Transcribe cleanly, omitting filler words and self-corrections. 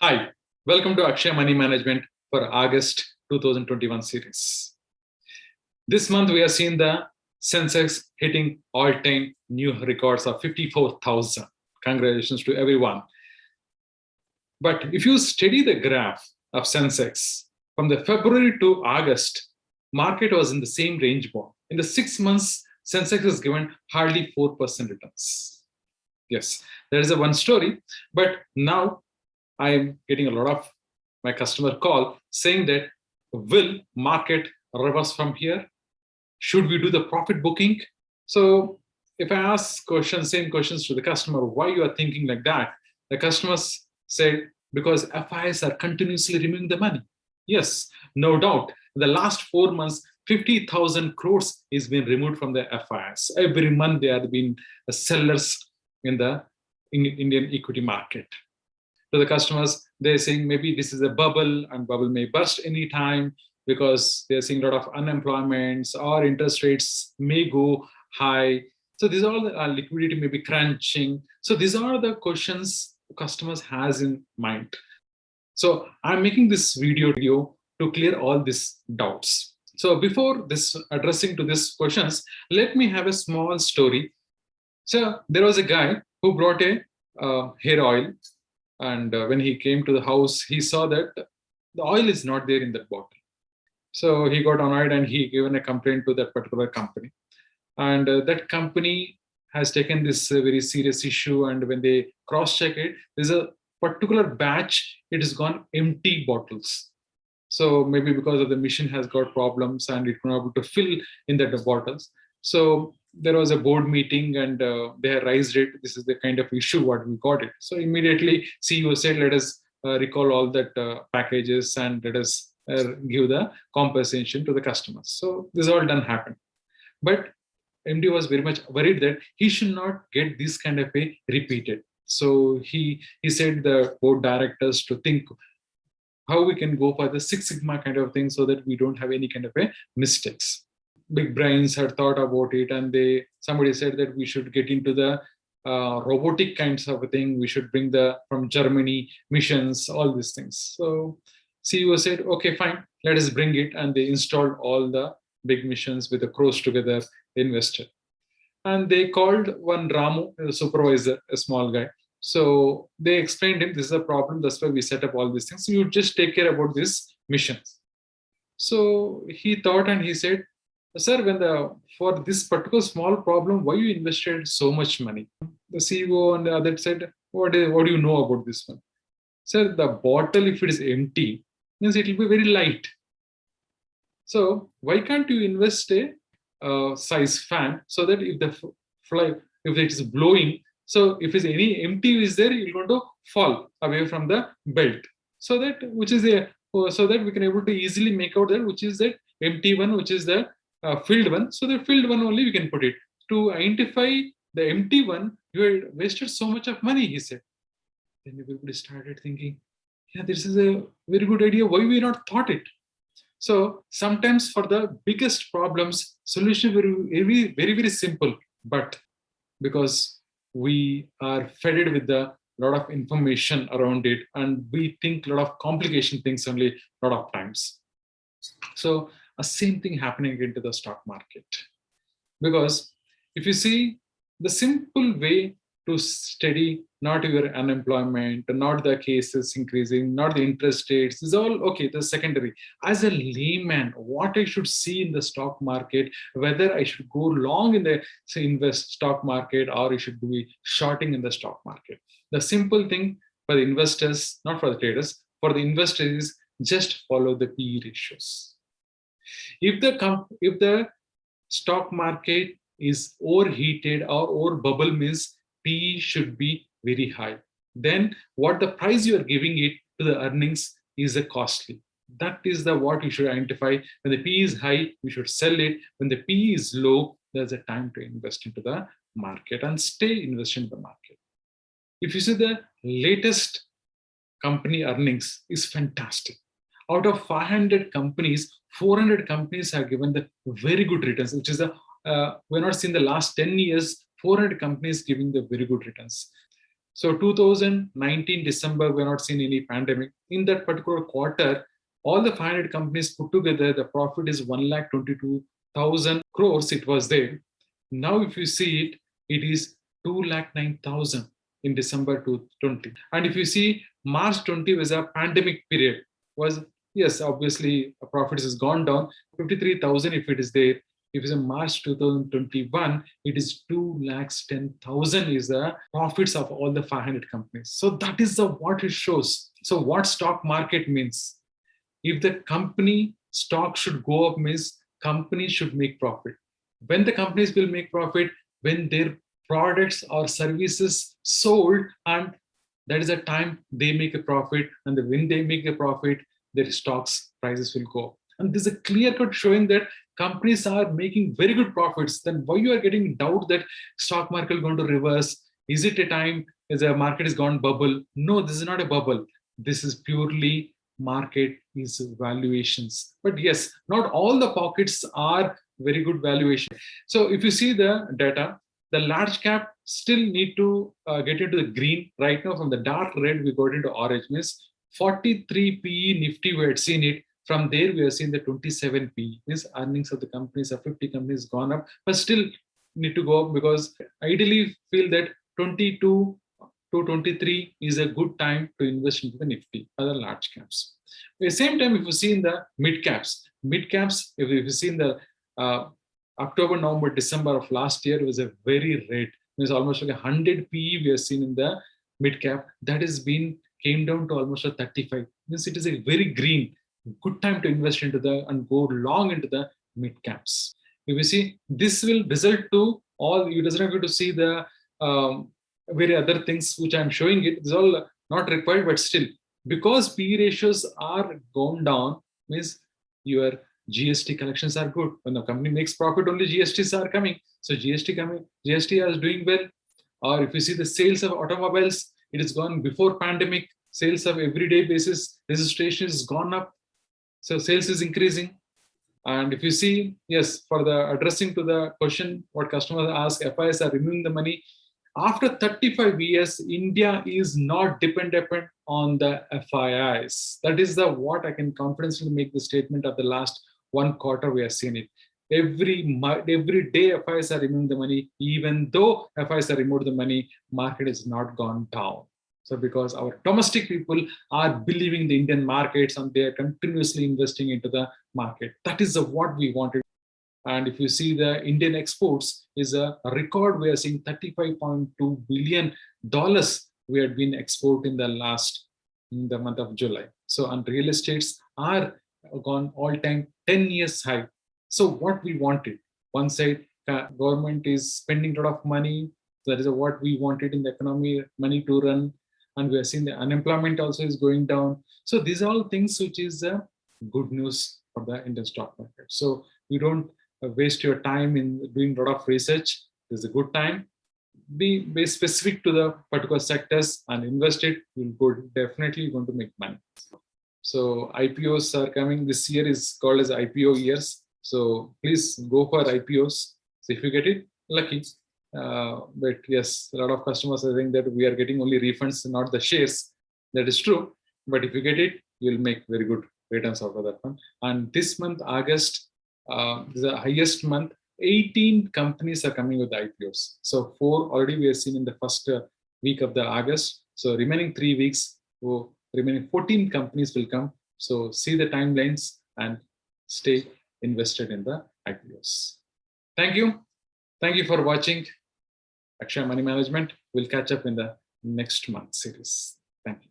Hi, welcome to Akshay Money Management for August 2021 series. This month we have seen the Sensex hitting all-time new records of 54,000. Congratulations to everyone. But if you study the graph of Sensex from the February to August, market was in the same range bound. In the 6 months, Sensex has given hardly 4% returns. Yes, there is a one story, but now I am getting a lot of my customer call saying that will market reverse from here? Should we do the profit booking? So if I ask same questions to the customer, why you are thinking like that? The customers say, because FIIs are continuously removing the money. Yes, no doubt. In the last 4 months, 50,000 crores is being removed from the FIIs. Every month they are being sellers in the Indian equity market. To the customers, they're saying maybe this is a bubble and bubble may burst anytime because they're seeing a lot of unemployments or interest rates may go high. So these are all the liquidity may be crunching. So these are the questions customers has in mind. So I'm making this video to clear all these doubts. So before this addressing to these questions, let me have a small story. So there was a guy who brought a hair oil. And when he came to the house, he saw that the oil is not there in that bottle. So he got annoyed and he given a complaint to that particular company. And that company has taken this very serious issue. And when they cross-check it, there's a particular batch, it has gone empty bottles. So maybe because of the machine has got problems and it not able to fill in the bottles. So there was a board meeting and they raised it. This is the kind of issue what we got it. So immediately CEO said, let us recall all that packages and let us give the compensation to the customers. So this all done happened. But MD was very much worried that he should not get this kind of a repeated. So he said the board directors to think how we can go for the Six Sigma kind of thing so that we don't have any kind of a mistakes. Big brains had thought about it, and somebody said that we should get into the robotic kinds of a thing. We should bring from Germany missions, all these things. So CEO said, okay, fine, let us bring it. And they installed all the big missions with the crows together, invested. And they called one Ramu, a supervisor, a small guy. So they explained him, this is a problem. That's why we set up all these things. So you just take care about these missions. So he thought and he said, sir, for this particular small problem, why you invested so much money? The CEO and the other said, what do you know about this one? Sir, the bottle, if it is empty, means it will be very light. So why can't you invest a size fan so that if if it is blowing, so if it's any empty is there, it's going to fall away from the belt. So that so that we can able to easily make out that which is that empty one, which is the filled one. So the filled one only we can put it. To identify the empty one, you had wasted so much of money, he said. Then everybody started thinking, yeah, this is a very good idea. Why we not thought it? So sometimes for the biggest problems, solution very, very, very simple. But because we are fed with a lot of information around it, and we think a lot of complication things only a lot of times. So a same thing happening into the stock market. Because if you see the simple way to study not your unemployment, not the cases increasing, not the interest rates, is all okay, the secondary. As a layman, what I should see in the stock market, whether I should go long in the invest stock market or I should be shorting in the stock market. The simple thing for the investors, not for the traders, for the investors is just follow the PE ratios. If the stock market is overheated or over bubble means PE should be very high. Then what the price you are giving it to the earnings is a costly. That is what you should identify. When the PE is high, you should sell it. When the PE is low, there's a time to invest into the market and stay invested in the market. If you see the latest company earnings is fantastic. Out of 500 companies, 400 companies have given the very good returns, which is we're not seeing the last 10 years, 400 companies giving the very good returns. So 2019 December, we're not seeing any pandemic. In that particular quarter, all the 500 companies put together, the profit is 1,22,000 crores. It was there. Now, if you see it, it is 2,09,000 in December 2020. And if you see March 20 was a pandemic period, was yes, obviously profits has gone down 53,000 if it is there. If it's in March 2021, it is 2,10,000 is the profits of all the 500 companies. So that is the what it shows. So what stock market means? If the company stock should go up means company should make profit. When the companies will make profit, when their products or services sold, and that is the time they make a profit, and when they make a profit, their stocks prices will go up. And there's a clear cut showing that companies are making very good profits. Then why you are getting doubt that stock market is going to reverse? Is it a time as the market has gone bubble? No, this is not a bubble. This is purely market is valuations. But yes, not all the pockets are very good valuation. So if you see the data, the large cap still need to get into the green. Right now, from the dark red, we got into orange. Means 43 PE Nifty, we had seen it. From there, we have seen the 27 PE. Means earnings of the companies of 50 companies gone up, but still need to go up because ideally feel that 22 to 23 is a good time to invest into the Nifty, other large caps. At the same time, if you see in the mid caps, if you see in the October, November, December of last year, was a very red. Means almost like 100 PE we have seen in the mid cap. That has been came down to almost a 35. Means it is a very green, good time to invest into the and go long into the mid caps. If you see, this will result to all. You doesn't have to see the very other things which I'm showing it. It's all not required, but still, because PE ratios are gone down, means your GST collections are good. When the company makes profit, only GSTs are coming. So GST is doing well. Or if you see the sales of automobiles, it is gone before pandemic. Sales of everyday basis registration is gone up. So sales is increasing. And if you see, yes, for the addressing to the question, what customers ask, FIIs are removing the money. After 35 years, India is not dependent on the FIIs. That is the what I can confidently make the statement of the last one quarter we have seen it. Every day FIIs are removing the money. Even though FIIs are removed the money, market has not gone down. So because our domestic people are believing the Indian markets and they are continuously investing into the market. That is what we wanted. And if you see the Indian exports is a record, we are seeing $35.2 billion we had been export in the month of July. So and real estates are gone all-time 10 years high. So what we wanted, one side government is spending a lot of money. That is what we wanted in the economy, money to run. And we are seeing the unemployment also is going down. So these are all things which is good news for the Indian stock market. So you don't waste your time in doing a lot of research. This is a good time. Be specific to the particular sectors and invest it. You'll go definitely going to make money. So IPOs are coming. This year is called as IPO years. So please go for IPOs. So if you get it, lucky. But yes, a lot of customers are saying that we are getting only refunds, not the shares. That is true. But if you get it, you'll make very good returns out of that one. And this month, August, is the highest month. 18 companies are coming with IPOs. So 4 already we have seen in the first week of the August. So remaining 3 weeks, remaining 14 companies will come. So see the timelines and stay invested in the IPOs. Thank you. Thank you for watching Akshay Money Management. We'll catch up in the next month series. Thank you.